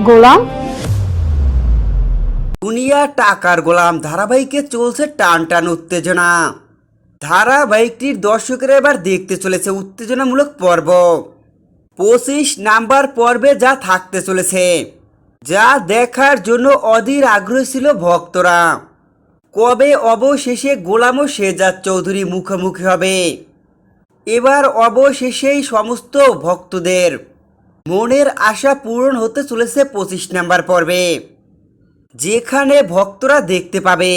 গোলাম। দুনিয়া টাকার গোলাম ধারাবাহিকে চলছে টান টান উত্তেজনা। ধারাবাহিকটির দর্শকেরা এবার দেখতে চলেছে উত্তেজনামূলক পর্ব। 25 নাম্বার পর্বে যা থাকতে চলেছে, যা দেখার জন্য অধীর আগ্রহী ছিল ভক্তরা। কবে অবশেষে গোলাম ও শেহজাদ চৌধুরী মুখোমুখি হবে? এবার অবশেষেই সমস্ত ভক্তদের মনের আশা পূরণ হতে চলেছে 25 নাম্বার পর্বে, যেখানে ভক্তরা দেখতে পাবে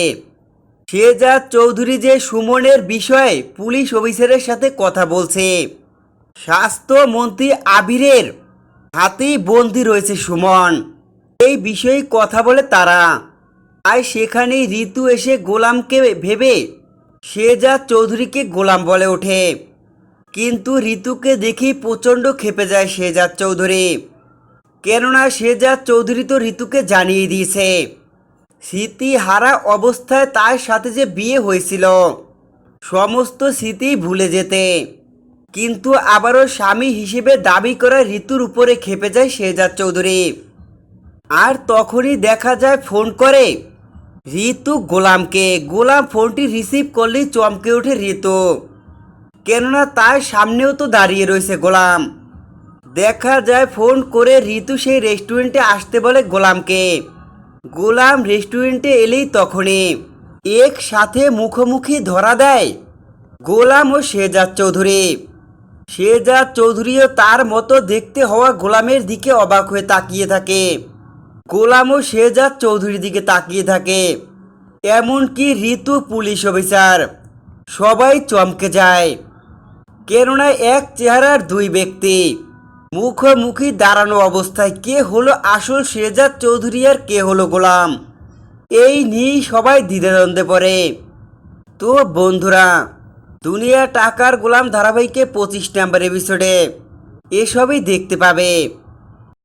শেহজাদ চৌধুরী যে সুমনের বিষয়ে পুলিশ অফিসারের সাথে কথা বলছে। স্বাস্থ্যমন্ত্রী আবিরের হাতেই বন্দি রয়েছে সুমন। এই বিষয়ে কথা বলে তারা। তাই সেখানেই ঋতু এসে গোলামকে ভেবে শেহজাদ চৌধুরীকে গোলাম বলে ওঠে। কিন্তু ঋতুকে দেখেই প্রচণ্ড ক্ষেপে যায় শেহজাদ চৌধুরী, কেননা শেহজাদ চৌধুরী তো ঋতুকে জানিয়ে দিয়েছে স্মৃতিহারা অবস্থায় তার সাথে যে বিয়ে হয়েছিল সমস্ত স্মৃতি ভুলে যেতে। কিন্তু আবারও স্বামী হিসেবে দাবি করা ঋতুর উপরে ক্ষেপে যায় শেহজাদ চৌধুরী। আর তখনই দেখা যায় ফোন করে ঋতু গোলামকে। গোলাম ফোনটি রিসিভ করলেই চমকে ওঠে ঋতু, কেননা তার সামনেও তো দাঁড়িয়ে রয়েছে গোলাম। দেখা যায় ফোন করে ঋতু সেই রেস্টুরেন্টে আসতে বলে গোলামকে। গোলাম রেস্টুরেন্টে এলেই তখনই একসাথে মুখোমুখি ধরা দেয় গোলাম ও শেহজাদ চৌধুরী। শেহজাদ চৌধুরীও তার মতো দেখতে হওয়া গোলামের দিকে অবাক হয়ে তাকিয়ে থাকে। গোলাম ও শেহজাদ চৌধুরীর দিকে তাকিয়ে থাকে। এমনকি ঋতু পুলিশ অফিসার সবাই চমকে যায়, কেননা এক চেহারার দুই ব্যক্তি মুখোমুখি দাঁড়ানো অবস্থায় কে হলো আসল শেহজাদ চৌধুরী আর কে হলো গোলাম, এই নিয়েই সবাই দ্বিধাদ্বন্দ্বে পড়ে। তো বন্ধুরা, দুনিয়া টাকার গোলাম ধারাবাহিকে 25 নাম্বার এপিসোডে এসবই দেখতে পাবে।